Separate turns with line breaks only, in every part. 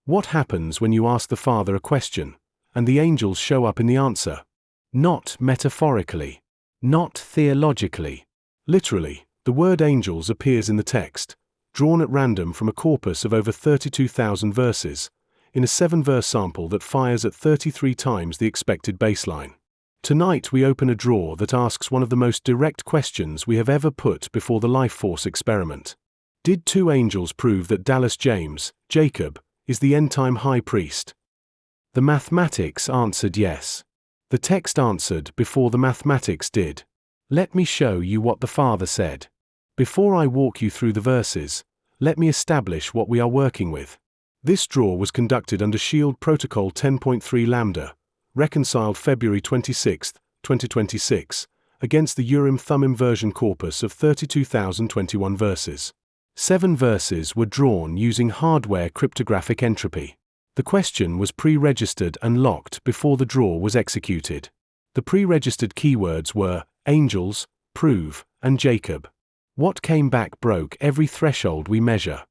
What happens when you ask the Father a question, and the angels show up in the answer? Not metaphorically. Not theologically. Literally, the word angels appears in the text, drawn at random from a corpus of over 32,000 verses, in a 7-verse sample that fires at 33 times the expected baseline. Tonight we open a drawer that asks one of the most direct questions we have ever put before the life force experiment. Did 2 angels prove that Dallas James, Jacob, is the end-time high priest? The mathematics answered yes. The text answered before the mathematics did. Let me show you what the Father said. Before I walk you through the verses, let me establish what we are working with. This draw was conducted under Shield Protocol 10.3 Lambda, reconciled February 26, 2026, against the Urim-Thummim version corpus of 32,021 verses. 7 verses were drawn using hardware cryptographic entropy. The question was pre-registered and locked before the draw was executed. The pre-registered keywords were angels, prove, and Jacob. What came back broke every threshold we measure.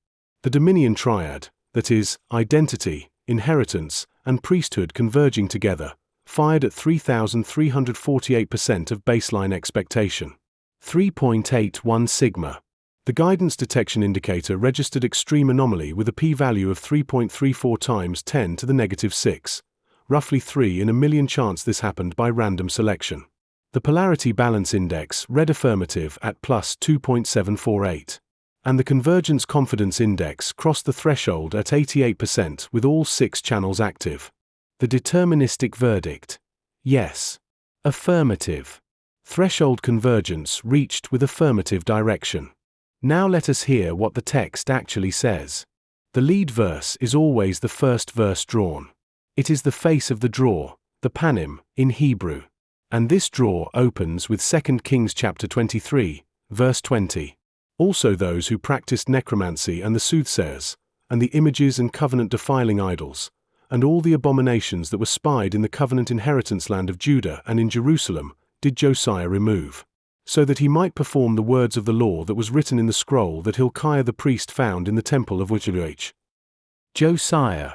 The Dominion Triad, that is, identity, inheritance, and priesthood converging together, fired at 3,348% of baseline expectation. 3.81 sigma. The guidance detection indicator registered extreme anomaly with a p-value of 3.34 times 10 to the negative 6, roughly 3 in a million chance this happened by random selection. The polarity balance index read affirmative at plus 2.748. And the convergence confidence index crossed the threshold at 88% with all 6 channels active. The deterministic verdict: yes. Affirmative. Threshold convergence reached with affirmative direction. Now let us hear what the text actually says. The lead verse is always the first verse drawn. It is the face of the draw, the panim, in Hebrew. And this draw opens with 2 Kings chapter 23, verse 20. Also those who practiced necromancy and the soothsayers, and the images and covenant-defiling idols, and all the abominations that were spied in the covenant inheritance land of Judah and in Jerusalem, did Josiah remove, so that he might perform the words of the law that was written in the scroll that Hilkiah the priest found in the temple of YHWH. Josiah,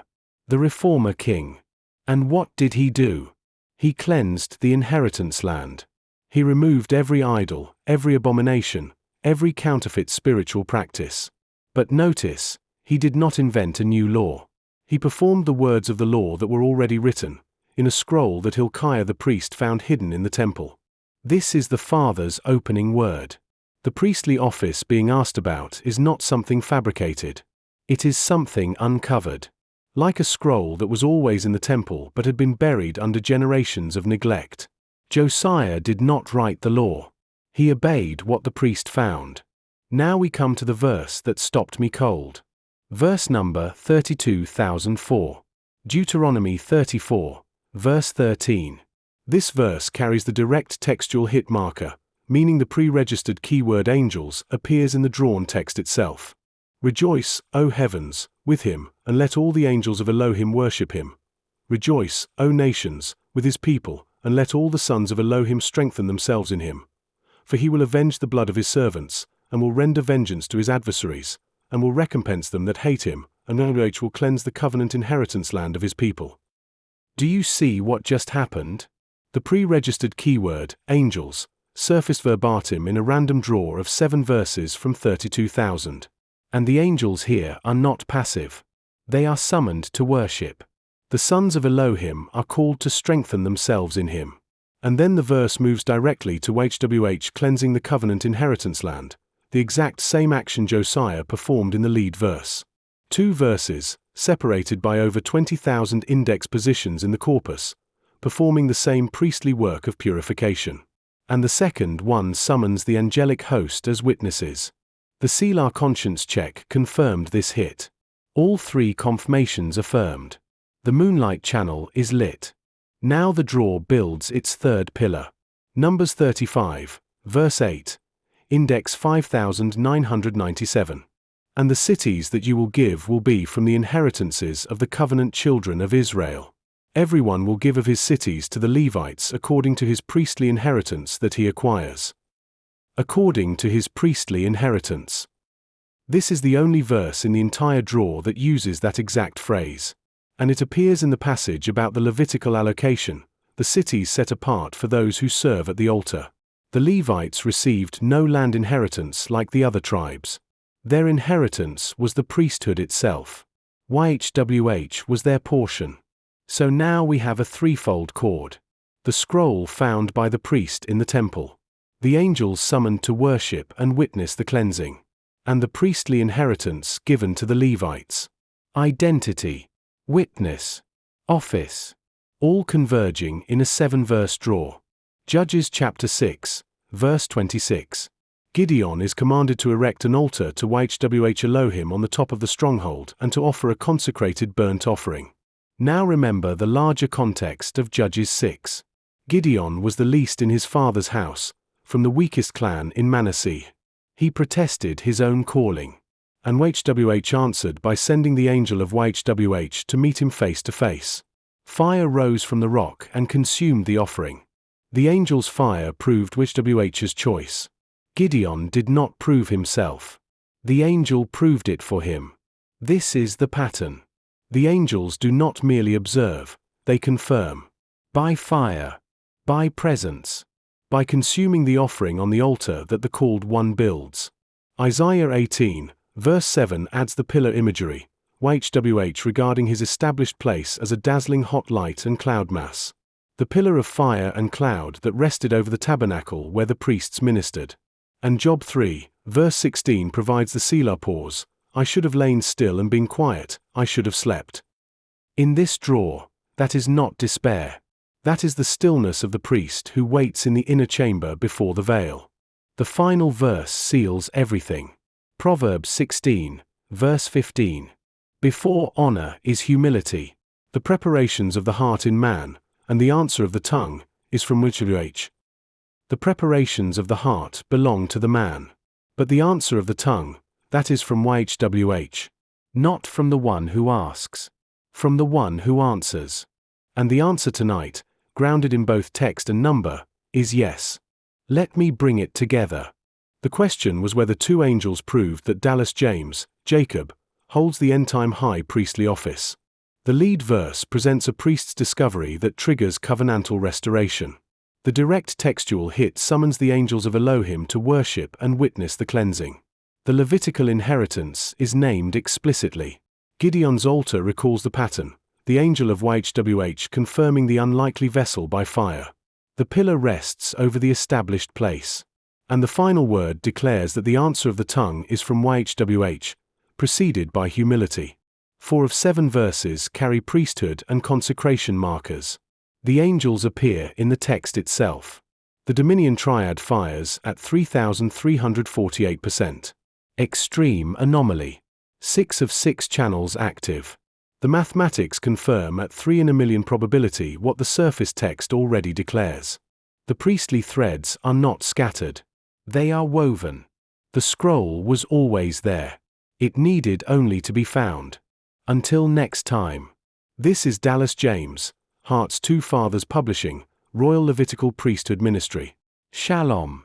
the reformer king. And what did he do? He cleansed the inheritance land. He removed every idol, every abomination, every counterfeit spiritual practice. But notice, he did not invent a new law. He performed the words of the law that were already written, in a scroll that Hilkiah the priest found hidden in the temple. This is the Father's opening word. The priestly office being asked about is not something fabricated. It is something uncovered. Like a scroll that was always in the temple but had been buried under generations of neglect. Josiah did not write the law. He obeyed what the priest found. Now we come to the verse that stopped me cold. Verse number 32,004. Deuteronomy 34, verse 13. This verse carries the direct textual hit marker, meaning the pre-registered keyword angels appears in the drawn text itself. Rejoice, O heavens, with him, and let all the angels of Elohim worship him. Rejoice, O nations, with his people, and let all the sons of Elohim strengthen themselves in him. For he will avenge the blood of his servants, and will render vengeance to his adversaries, and will recompense them that hate him, and YHWH will cleanse the covenant inheritance land of his people. Do you see what just happened? The pre-registered keyword, angels, surfaced verbatim in a random draw of 7 verses from 32,000. And the angels here are not passive. They are summoned to worship. The sons of Elohim are called to strengthen themselves in him. And then the verse moves directly to YHWH cleansing the covenant inheritance land, the exact same action Josiah performed in the lead verse. 2 verses, separated by over 20,000 index positions in the corpus, performing the same priestly work of purification. And the second one summons the angelic host as witnesses. The Selah conscience check confirmed this hit. All 3 confirmations affirmed. The moonlight channel is lit. Now the draw builds its third pillar. Numbers 35, verse 8. Index 5997. And the cities that you will give will be from the inheritances of the covenant children of Israel. Everyone will give of his cities to the Levites according to his priestly inheritance that he acquires. According to his priestly inheritance. This is the only verse in the entire drawer that uses that exact phrase. And it appears in the passage about the Levitical allocation, the cities set apart for those who serve at the altar. The Levites received no land inheritance like the other tribes. Their inheritance was the priesthood itself. YHWH was their portion. So now we have a threefold chord. The scroll found by the priest in the temple. The angels summoned to worship and witness the cleansing. And the priestly inheritance given to the Levites. Identity, witness, office, all converging in a 7-verse draw. Judges chapter 6, verse 26. Gideon is commanded to erect an altar to YHWH Elohim on the top of the stronghold and to offer a consecrated burnt offering. Now remember the larger context of Judges 6. Gideon was the least in his father's house, from the weakest clan in Manasseh. He protested his own calling. And YHWH answered by sending the angel of YHWH to meet him face to face. Fire rose from the rock and consumed the offering. The angel's fire proved YHWH's choice. Gideon did not prove himself. The angel proved it for him. This is the pattern. The angels do not merely observe, they confirm. By fire. By presence. By consuming the offering on the altar that the called one builds. Isaiah 18, verse 7 adds the pillar imagery, YHWH regarding his established place as a dazzling hot light and cloud mass. The pillar of fire and cloud that rested over the tabernacle where the priests ministered. And Job 3, verse 16 provides the Selah pause, I should have lain still and been quiet, I should have slept. In this drawer, that is not despair. That is the stillness of the priest who waits in the inner chamber before the veil. The final verse seals everything. Proverbs 16, verse 15. Before honor is humility. The preparations of the heart in man, and the answer of the tongue, is from YHWH. The preparations of the heart belong to the man. But the answer of the tongue, that is from YHWH. Not from the one who asks. From the one who answers. And the answer tonight, grounded in both text and number, is yes. Let me bring it together. The question was whether two angels proved that Dallas James, Jacob, holds the end-time high priestly office. The lead verse presents a priest's discovery that triggers covenantal restoration. The direct textual hit summons the angels of Elohim to worship and witness the cleansing. The Levitical inheritance is named explicitly. Gideon's altar recalls the pattern, the angel of YHWH confirming the unlikely vessel by fire. The pillar rests over the established place. And the final word declares that the answer of the tongue is from YHWH, preceded by humility. 4 of 7 verses carry priesthood and consecration markers. The angels appear in the text itself. The Dominion Triad fires at 3,348%. Extreme Anomaly. 6 of 6 channels active. The mathematics confirm at 3 in a million probability what the surface text already declares. The priestly threads are not scattered. They are woven. The scroll was always there. It needed only to be found. Until next time. This is Dallas James, Heart's Two Fathers Publishing, Royal Levitical Priesthood Ministry. Shalom.